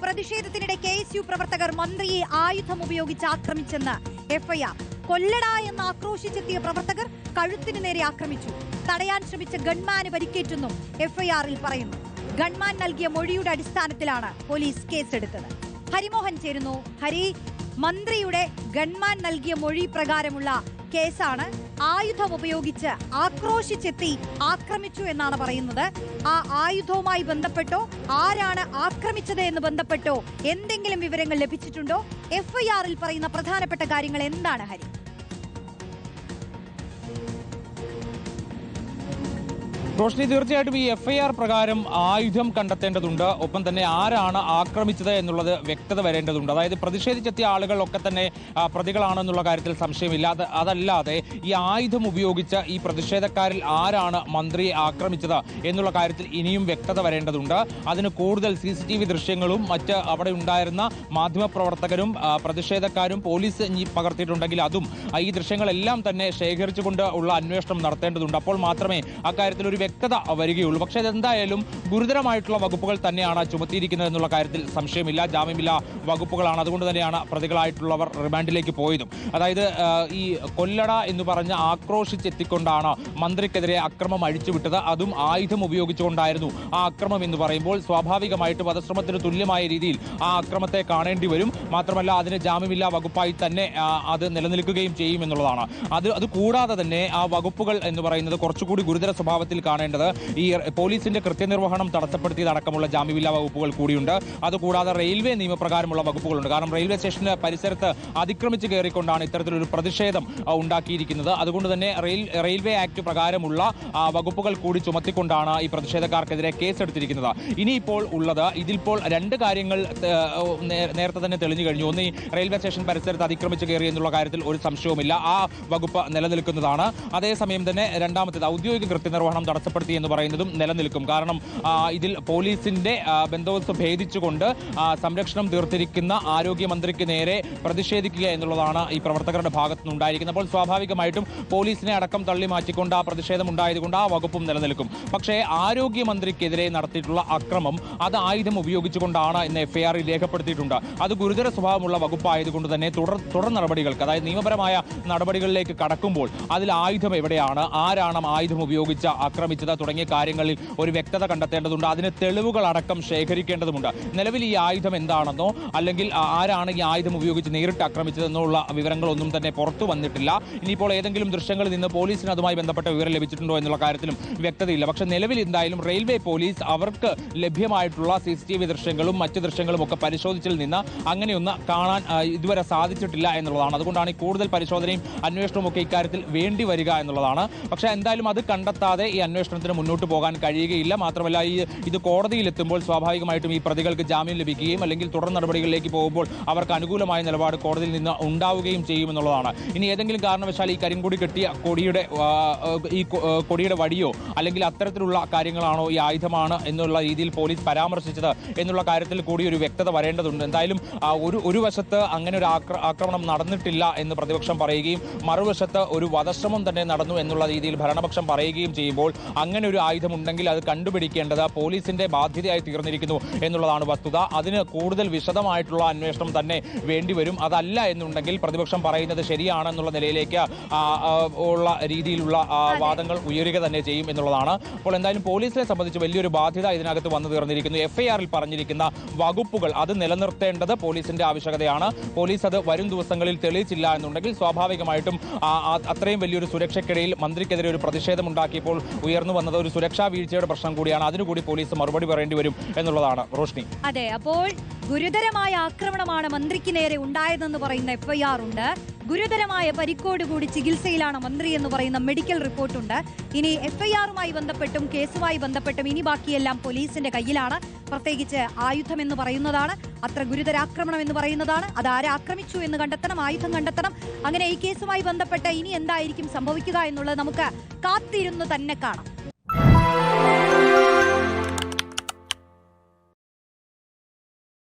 പ്രതിഷേധത്തിനിടെ KSU പ്രവർത്തകർ മന്ത്രിയെ ആയുധം ഉപയോഗിച്ച് ആക്രമിച്ചെന്ന് എഫ്ഐആർ. കൊല്ലട എന്ന് ആക്രോശിച്ചെത്തിയ പ്രവർത്തകർ കഴുത്തിന് നേരെ ആക്രമിച്ചു. തടയാൻ ശ്രമിച്ച ഗൺമാന് പരിക്കേറ്റെന്നും എഫ്ഐആറിൽ പറയുന്നു. ഗൺമാൻ നൽകിയ മൊഴിയുടെ അടിസ്ഥാനത്തിലാണ് പോലീസ് കേസെടുത്തത്. ഹരിമോഹൻ ചേരുന്നു. ഹരി, മന്ത്രിയുടെ ഗൺമാൻ നൽകിയ മൊഴി പ്രകാരമുള്ള കേസാണ്. ആയുധം ഉപയോഗിച്ച് ആക്രോശിച്ചെത്തി ആക്രമിച്ചു എന്നാണ് പറയുന്നത്. ആ ആയുധവുമായി ബന്ധപ്പെട്ടോ ആരാണ് ആക്രമിച്ചത് എന്ന് ബന്ധപ്പെട്ടോ എന്തെങ്കിലും വിവരങ്ങൾ ലഭിച്ചിട്ടുണ്ടോ? എഫ്ഐആറിൽ പറയുന്ന പ്രധാനപ്പെട്ട കാര്യങ്ങൾ എന്താണ് ഹരി? റോഷ്നി, തീർച്ചയായിട്ടും ഈ എഫ്ഐആർ പ്രകാരം ആയുധം കണ്ടെത്തേണ്ടതുണ്ട്. ഒപ്പം തന്നെ ആരാണ് ആക്രമിച്ചത് എന്നുള്ളത് വ്യക്തത വരേണ്ടതുണ്ട്. അതായത് പ്രതിഷേധിച്ചെത്തിയ ആളുകളൊക്കെ തന്നെ പ്രതികളാണെന്നുള്ള കാര്യത്തിൽ സംശയമില്ല. അതല്ലാതെ ഈ ആയുധം ഉപയോഗിച്ച് ഈ പ്രതിഷേധക്കാരിൽ ആരാണ് മന്ത്രിയെ ആക്രമിച്ചത് എന്നുള്ള കാര്യത്തിൽ ഇനിയും വ്യക്തത വരേണ്ടതുണ്ട്. അതിന് കൂടുതൽ CCTV ദൃശ്യങ്ങളും മറ്റ് അവിടെ ഉണ്ടായിരുന്ന മാധ്യമപ്രവർത്തകരും പ്രതിഷേധക്കാരും പോലീസ് പകർത്തിയിട്ടുണ്ടെങ്കിൽ അതും ഈ ദൃശ്യങ്ങളെല്ലാം തന്നെ ശേഖരിച്ചുകൊണ്ട് ഉള്ള അന്വേഷണം നടത്തേണ്ടതുണ്ട്. അപ്പോൾ മാത്രമേ അക്കാര്യത്തിൽ ഒരു വ്യക്തത വരികയുള്ളൂ. പക്ഷേ ഇതെന്തായാലും ഗുരുതരമായിട്ടുള്ള വകുപ്പുകൾ തന്നെയാണ് ചുമത്തിയിരിക്കുന്നത് എന്നുള്ള കാര്യത്തിൽ സംശയമില്ല. ജാമ്യമില്ലാ വകുപ്പുകളാണ്. അതുകൊണ്ട് തന്നെയാണ് പ്രതികളായിട്ടുള്ളവർ റിമാൻഡിലേക്ക് പോയതും. അതായത് ഈ കൊല്ലട എന്ന് പറഞ്ഞ് ആക്രോശിച്ചെത്തിക്കൊണ്ടാണ് മന്ത്രിക്കെതിരെ അക്രമം അഴിച്ചുവിട്ടത്. അതും ആയുധം ഉപയോഗിച്ചുകൊണ്ടായിരുന്നു ആ അക്രമം എന്ന് പറയുമ്പോൾ സ്വാഭാവികമായിട്ട് വധശ്രമത്തിന് തുല്യമായ രീതിയിൽ ആ അക്രമത്തെ കാണേണ്ടി വരും. മാത്രമല്ല അതിന് ജാമ്യമില്ലാ വകുപ്പായി തന്നെ അത് നിലനിൽക്കുകയും ചെയ്യും എന്നുള്ളതാണ്. അത് കൂടാതെ തന്നെ ആ വകുപ്പുകൾ എന്ന് പറയുന്നത് കുറച്ചുകൂടി ഗുരുതര സ്വഭാവത്തിൽ കാണേണ്ടത് ഈ പോലീസിന്റെ കൃത്യനിർവഹണം തടസ്സപ്പെടുത്തിയതടക്കമുള്ള ജാമ്യമില്ലാ വകുപ്പുകൾ കൂടിയുണ്ട്. അതുകൂടാതെ റെയിൽവേ നിയമപ്രകാരമുള്ള വകുപ്പുകളുണ്ട്. കാരണം റെയിൽവേ സ്റ്റേഷന് പരിസരത്ത് അതിക്രമിച്ച് കയറിക്കൊണ്ടാണ് ഇത്തരത്തിലൊരു പ്രതിഷേധം ഉണ്ടാക്കിയിരിക്കുന്നത്. അതുകൊണ്ട് തന്നെ റെയിൽവേ ആക്ട് പ്രകാരമുള്ള വകുപ്പുകൾ കൂടി ചുമത്തിക്കൊണ്ടാണ് ഈ പ്രതിഷേധക്കാർക്കെതിരെ കേസെടുത്തിരിക്കുന്നത്. ഇനിയിപ്പോൾ ഉള്ളത് ഇതിപ്പോൾ രണ്ട് കാര്യങ്ങൾ നേരത്തെ തന്നെ തെളിഞ്ഞു കഴിഞ്ഞു. ഒന്ന്, ഈ റെയിൽവേ സ്റ്റേഷൻ പരിസരത്ത് അതിക്രമിച്ച് കയറി എന്നുള്ള കാര്യത്തിൽ ഒരു സംശയവുമില്ല. ആ വകുപ്പ് നിലനിൽക്കുന്നതാണ്. അതേസമയം തന്നെ രണ്ടാമത്തേത് ഔദ്യോഗിക കൃത്യനിർവഹണം തടസ്സപ്പെടുത്തി എന്ന് പറയുന്നതും നിലനിൽക്കും. കാരണം ഇതിൽ പോലീസിന്റെ ബന്ദോബസ്ത് ഭേദിച്ചുകൊണ്ട് സംരക്ഷണം തീർത്തിരിക്കുന്ന ആരോഗ്യമന്ത്രിക്ക് നേരെ പ്രതിഷേധിക്കുക എന്നുള്ളതാണ് ഈ പ്രവർത്തകരുടെ ഭാഗത്തു നിന്നുണ്ടായിരിക്കുന്നത്. അപ്പോൾ സ്വാഭാവികമായിട്ടും പോലീസിനെ അടക്കം തള്ളി മാറ്റിക്കൊണ്ട് ആ പ്രതിഷേധം ഉണ്ടായതുകൊണ്ട് ആ വകുപ്പും നിലനിൽക്കും. പക്ഷേ ആരോഗ്യമന്ത്രിക്കെതിരെ നടത്തിയിട്ടുള്ള അക്രമം അത് ആയുധം ഉപയോഗിച്ചുകൊണ്ടാണ് എന്ന് എഫ്ഐആറിൽ രേഖപ്പെടുത്തിയിട്ടുണ്ട്. അത് ഗുരുതര സ്വഭാവമുള്ള വകുപ്പായതുകൊണ്ട് തന്നെ തുടർ നടപടികൾക്ക്, അതായത് നിയമപരമായ നടപടികളിലേക്ക് കടക്കുമ്പോൾ അതിൽ ആയുധം എവിടെയാണ്, ആരാണ് ആയുധം ഉപയോഗിച്ച് ആക്രമിച്ചത് തുടങ്ങിയ കാര്യങ്ങളിൽ ഒരു വ്യക്തത കണ്ടെത്തേണ്ടതുണ്ട്. അതിന് തെളിവുകളടക്കം ശേഖരിക്കേണ്ടതുണ്ട്. നിലവിൽ ഈ ആയുധം എന്താണെന്നോ അല്ലെങ്കിൽ ആരാണ് ഈ ആയുധം ഉപയോഗിച്ച് നേരിട്ട് ആക്രമിച്ചതെന്നുള്ള വിവരങ്ങളൊന്നും തന്നെ പുറത്തു വന്നിട്ടില്ല. ഇനിയിപ്പോൾ ഏതെങ്കിലും ദൃശ്യങ്ങളിൽ നിന്ന് പോലീസിന് അതുമായി ബന്ധപ്പെട്ട വിവരം ലഭിച്ചിട്ടുണ്ടോ എന്നുള്ള കാര്യത്തിലും വ്യക്തതയില്ല. പക്ഷേ നിലവിൽ എന്തായാലും റെയിൽവേ പോലീസ് അവർക്ക് ലഭ്യമായിട്ടുള്ള CCTV ദൃശ്യങ്ങളും മറ്റ് ദൃശ്യങ്ങളും ഒക്കെ പരിശോധിച്ചതിൽ നിന്ന് അങ്ങനെയൊന്ന് കാണാൻ ഇതുവരെ സാധിച്ചിട്ടില്ല എന്നുള്ളതാണ്. അതുകൊണ്ടാണ് ഈ കൂടുതൽ പരിശോധനയും അന്വേഷണവും ഒക്കെ ഇക്കാര്യത്തിൽ വേണ്ടി വരിക എന്നുള്ളതാണ്. പക്ഷേ എന്തായാലും അത് കണ്ടെത്താതെ ഈ അന്വേഷണത്തിന് മുന്നോട്ട് പോകാൻ കഴിയുകയില്ല. മാത്രമല്ല ഇത് കോടതിയിലെത്തുമ്പോൾ സ്വാഭാവികമായിട്ടും ഈ പ്രതികൾക്ക് ജാമ്യം ലഭിക്കുകയും അല്ലെങ്കിൽ തുടർ നടപടികളിലേക്ക് പോകുമ്പോൾ അവർക്ക് അനുകൂലമായ നിലപാട് കോടതിയിൽ നിന്ന് ഉണ്ടാവുകയും ചെയ്യുമെന്നുള്ളതാണ്. ഇനി ഏതെങ്കിലും കാരണവശാൽ ഈ കരിങ്കൊടി കെട്ടിയ കൊടിയുടെ വടിയോ അല്ലെങ്കിൽ അത്തരത്തിലുള്ള കാര്യങ്ങളാണോ ഈ ആയുധമാണ് എന്നുള്ള രീതിയിൽ പോലീസ് പരാമർശിച്ചത് എന്നുള്ള കാര്യത്തിൽ കൂടി ഒരു വ്യക്തത വരേണ്ടതുണ്ട്. എന്തായാലും ഒരു വശത്ത് അങ്ങനെ ഒരു ആക്രമണം നടന്നിട്ടില്ല എന്ന് പ്രതിപക്ഷം പറയുകയും മറുവശത്ത് ഒരു വധശ്രമം തന്നെ നടന്നു എന്നുള്ള രീതിയിൽ ഭരണപക്ഷം പറയുകയും ചെയ്യുമ്പോൾ അങ്ങനെ ഒരു ആയുധം ഉണ്ടെങ്കിൽ അത് കണ്ടുപിടിക്കേണ്ടത് പോലീസിന്റെ ബാധ്യതയായി തീർന്നിരിക്കുന്നു എന്നുള്ളതാണ് വസ്തുത. അതിന് കൂടുതൽ വിശദമായിട്ടുള്ള അന്വേഷണം തന്നെ വേണ്ടിവരും. അതല്ല എന്നുണ്ടെങ്കിൽ പ്രതിപക്ഷം പറയുന്നത് ശരിയാണെന്നുള്ള നിലയിലേക്ക് ഉള്ള രീതിയിലുള്ള വാദങ്ങൾ ഉയരുക തന്നെ ചെയ്യും എന്നുള്ളതാണ്. അപ്പോൾ എന്തായാലും പോലീസിനെ സംബന്ധിച്ച് വലിയൊരു ബാധ്യത ഇതിനകത്ത് വന്നു തീർന്നിരിക്കുന്നു. എഫ്ഐആറിൽ പറഞ്ഞിരിക്കുന്ന വകുപ്പുകൾ അത് നിലനിർത്തേണ്ടത് പോലീസിന്റെ ആവശ്യകതയാണ്. പോലീസ് അത് വരും ദിവസങ്ങളിൽ തെളിയിച്ചില്ല എന്നുണ്ടെങ്കിൽ സ്വാഭാവികമായിട്ടും അത്രയും വലിയൊരു സുരക്ഷയ്ക്കിടയിൽ മന്ത്രിക്കെതിരെ ഒരു പ്രതിഷേധം ഉണ്ടാക്കിയപ്പോൾ ഉയർന്നു വന്നത് ഒരു സുരക്ഷാ വീഴ്ചയുടെ പ്രശ്നം കൂടിയാണ്. അതിനുകൂടി പോലീസ് മറുപടി പറയേണ്ടി വരും എന്നുള്ളതാണ് റോഷ്നി. അതെ, അപ്പോൾ ഗുരുതരമായ ആക്രമണമാണ് മന്ത്രിക്ക് നേരെ ഉണ്ടായതെന്ന് പറയുന്ന എഫ്ഐആർ ഉണ്ട്. ഗുരുതരമായ പരിക്കോടുകൂടി ചികിത്സയിലാണ് മന്ത്രി എന്ന് പറയുന്ന മെഡിക്കൽ റിപ്പോർട്ടുണ്ട്. ഇനി എഫ്ഐആറുമായി ബന്ധപ്പെട്ടും കേസുമായി ബന്ധപ്പെട്ടും ഇനി ബാക്കിയെല്ലാം പോലീസിന്റെ കയ്യിലാണ്. പ്രത്യേകിച്ച് ആയുധം എന്ന് പറയുന്നതാണ്, അത്ര ഗുരുതരാക്രമണം എന്ന് പറയുന്നതാണ്. അത് ആരെ ആക്രമിച്ചു എന്ന് കണ്ടെത്തണം, ആയുധം കണ്ടെത്തണം. അങ്ങനെ ഈ കേസുമായി ബന്ധപ്പെട്ട് ഇനി എന്തായിരിക്കും സംഭവിക്കുക എന്നുള്ളത് നമുക്ക് കാത്തിരുന്ന് തന്നെ കാണാം.